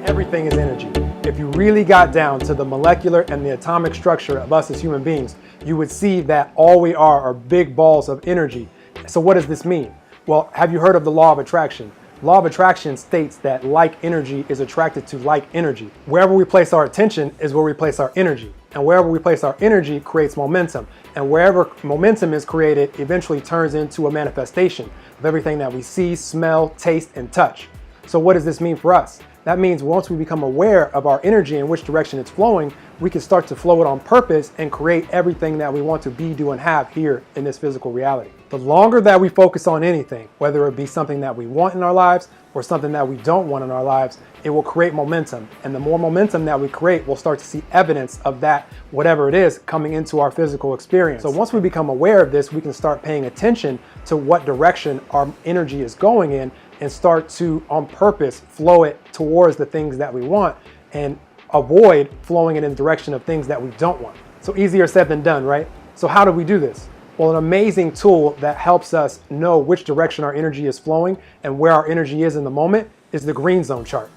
everything is energy. If you really got down to the molecular and the atomic structure of us as human beings, you would see that all we are big balls of energy. So what does this mean? Well, have you heard of the law of attraction? Law of attraction states that like energy is attracted to like energy. Wherever we place our attention is where we place our energy. And wherever we place our energy creates momentum. And wherever momentum is created, eventually turns into a manifestation of everything that we see, smell, taste, and touch. So what does this mean for us? That means once we become aware of our energy and which direction it's flowing, we can start to flow it on purpose and create everything that we want to be, do, and have here in this physical reality. The longer that we focus on anything, whether it be something that we want in our lives or something that we don't want in our lives, it will create momentum. And the more momentum that we create, we'll start to see evidence of that, whatever it is, coming into our physical experience. So once we become aware of this, we can start paying attention to what direction our energy is going in and start to, on purpose, flow it towards the things that we want and avoid flowing it in the direction of things that we don't want. So easier said than done, right? So how do we do this? Well, an amazing tool that helps us know which direction our energy is flowing and where our energy is in the moment is the green zone chart.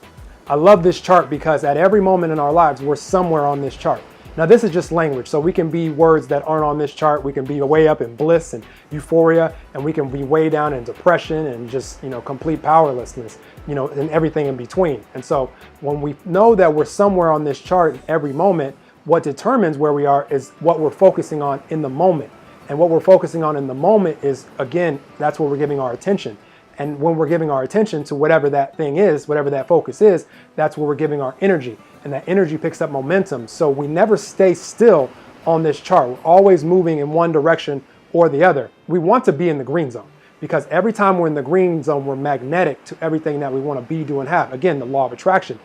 I love this chart because at every moment in our lives, we're somewhere on this chart. Now, this is just language, so we can be words that aren't on this chart. We can be way up in bliss and euphoria, and we can be way down in depression and just, complete powerlessness, and everything in between. And so when we know that we're somewhere on this chart every moment, what determines where we are is what we're focusing on in the moment. And what we're focusing on in the moment is, again, that's where we're giving our attention. And when we're giving our attention to whatever that thing is, whatever that focus is, that's where we're giving our energy. And that energy picks up momentum. So we never stay still on this chart. We're always moving in one direction or the other. We want to be in the green zone because every time we're in the green zone, we're magnetic to everything that we want to be, do, and have. Again, the law of attraction.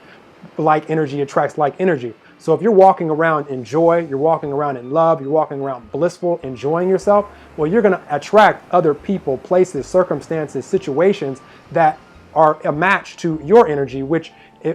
Like energy attracts like energy. So if you're walking around in joy, you're walking around in love, you're walking around blissful, enjoying yourself, well, you're going to attract other people, places, circumstances, situations that are a match to your energy, which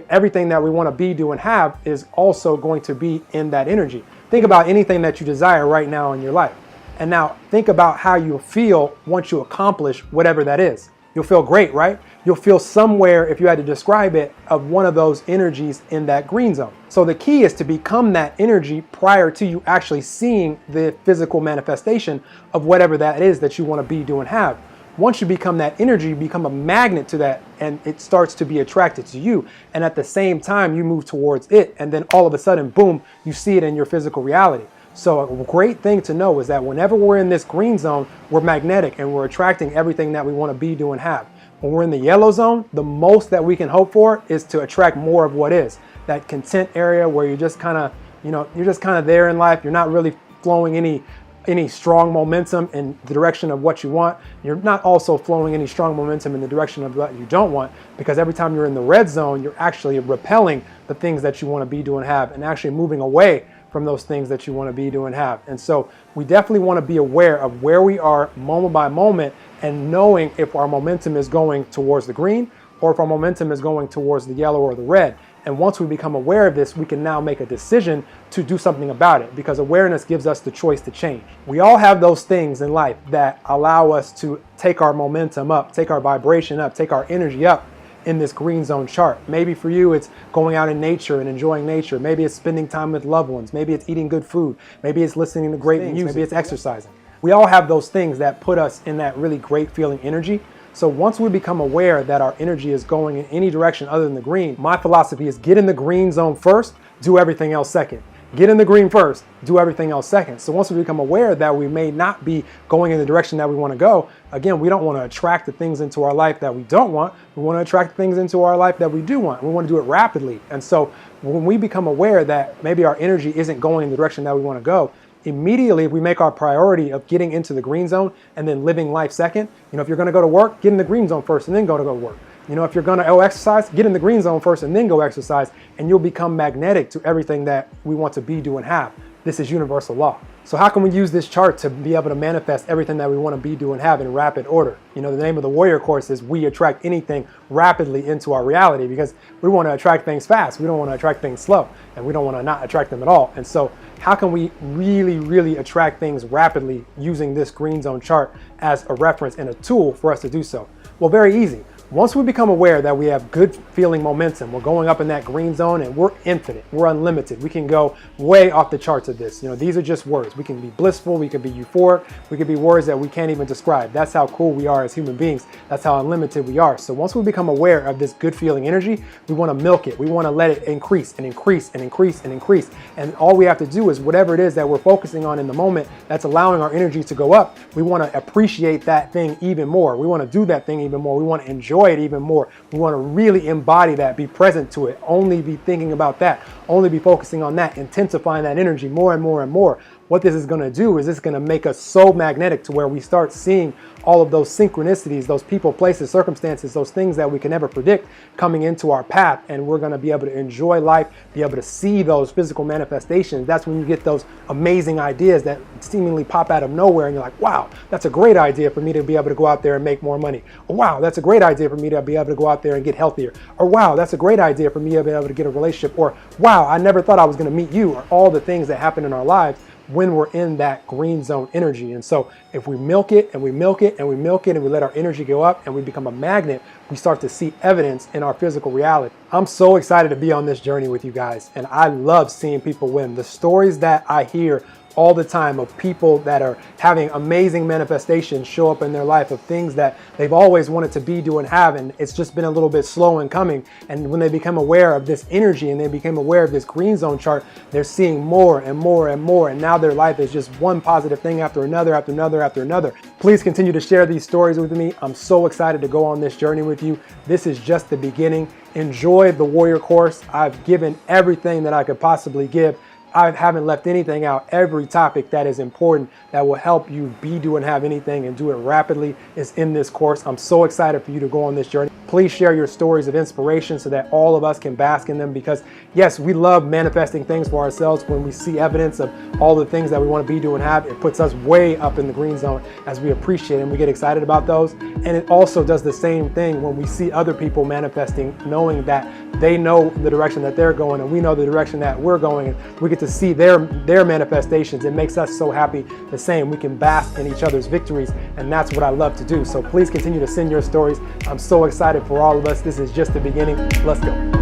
everything that we want to be, do, and have is also going to be in that energy. Think about anything that you desire right now in your life. And now think about how you'll feel once you accomplish whatever that is. You'll feel great, right? You'll feel somewhere, if you had to describe it, of one of those energies in that green zone. So the key is to become that energy prior to you actually seeing the physical manifestation of whatever that is that you want to be, do, and have. Once you become that energy, you become a magnet to that and it starts to be attracted to you. And at the same time, you move towards it. And then all of a sudden, boom, you see it in your physical reality. So a great thing to know is that whenever we're in this green zone, we're magnetic and we're attracting everything that we want to be, do, and have. When we're in the yellow zone, the most that we can hope for is to attract more of what is. That content area where you're just kind of, you're just kind of there in life. You're not really flowing any strong momentum in the direction of what you want. You're not also flowing any strong momentum in the direction of what you don't want, because every time you're in the red zone, you're actually repelling the things that you want to be, do, and have, and actually moving away from those things that you want to be, do, and have. And so we definitely want to be aware of where we are moment by moment and knowing if our momentum is going towards the green or if our momentum is going towards the yellow or the red. And once we become aware of this, we can now make a decision to do something about it, because awareness gives us the choice to change. We all have those things in life that allow us to take our momentum up, take our vibration up, take our energy up in this green zone chart. Maybe for you, it's going out in nature and enjoying nature. Maybe it's spending time with loved ones. Maybe it's eating good food. Maybe it's listening to great music. Maybe it's exercising. We all have those things that put us in that really great feeling energy. So once we become aware that our energy is going in any direction other than the green, my philosophy is get in the green zone first, do everything else second. Get in the green first, do everything else second. So once we become aware that we may not be going in the direction that we want to go, again, we don't want to attract the things into our life that we don't want. We want to attract things into our life that we do want. We want to do it rapidly. And so when we become aware that maybe our energy isn't going in the direction that we want to go, immediately we make our priority of getting into the green zone and then living life second. If you're going to go to work, get in the green zone first and then go to work. If you're going to exercise, get in the green zone first and then go exercise, and you'll become magnetic to everything that we want to be, do, and have. This is universal law. So how can we use this chart to be able to manifest everything that we want to be, do, and have in rapid order? The name of the warrior course is we attract anything rapidly into our reality, because we want to attract things fast. We don't want to attract things slow, and we don't want to not attract them at all. And so how can we really, really attract things rapidly using this green zone chart as a reference and a tool for us to do so? Well, very easy. Once we become aware that we have good feeling momentum, we're going up in that green zone and we're infinite, we're unlimited. We can go way off the charts of this. These are just words. We can be blissful, we can be euphoric, we can be words that we can't even describe. That's how cool we are as human beings. That's how unlimited we are. So once we become aware of this good feeling energy, we want to milk it. We want to let it increase and increase and increase and increase. And all we have to do is whatever it is that we're focusing on in the moment that's allowing our energy to go up, we want to appreciate that thing even more. We want to do that thing even more. We want to enjoy it even more. We want to really embody that, be present to it, only be thinking about that, only be focusing on that, intensifying that energy more and more and more. What this is going to do is it's going to make us so magnetic to where we start seeing all of those synchronicities, those people, places, circumstances, those things that we can never predict coming into our path. And we're going to be able to enjoy life, be able to see those physical manifestations. That's when you get those amazing ideas that seemingly pop out of nowhere. And you're like, wow, that's a great idea for me to be able to go out there and make more money. Or wow, that's a great idea for me to be able to go out there and get healthier. Or wow, that's a great idea for me to be able to get a relationship. Or wow, I never thought I was going to meet you. Or all the things that happen in our lives when we're in that green zone energy. And so if we milk it and we milk it and we milk it and we let our energy go up and we become a magnet, we start to see evidence in our physical reality. I'm so excited to be on this journey with you guys, and I love seeing people win. The stories that I hear all the time of people that are having amazing manifestations show up in their life of things that they've always wanted to be, do, and have, and it's just been a little bit slow in coming. And when they become aware of this energy and they became aware of this green zone chart, they're seeing more and more and more, and now their life is just one positive thing after another, after another, after another. Please continue to share these stories with me. I'm so excited to go on this journey with you. This is just the beginning. Enjoy the Warrior Course. I've given everything that I could possibly give. I haven't left anything out. Every topic that is important that will help you be, do, and have anything and do it rapidly is in this course. I'm so excited for you to go on this journey. Please share your stories of inspiration so that all of us can bask in them, because yes, we love manifesting things for ourselves. When we see evidence of all the things that we want to be, do, and have, it puts us way up in the green zone as we appreciate and we get excited about those. And it also does the same thing when we see other people manifesting, knowing that they know the direction that they're going and we know the direction that we're going, and we get to see their manifestations. It makes us so happy the same. We can bask in each other's victories, and that's what I love to do. So please continue to send your stories. I'm so excited for all of us. This is just the beginning. Let's go.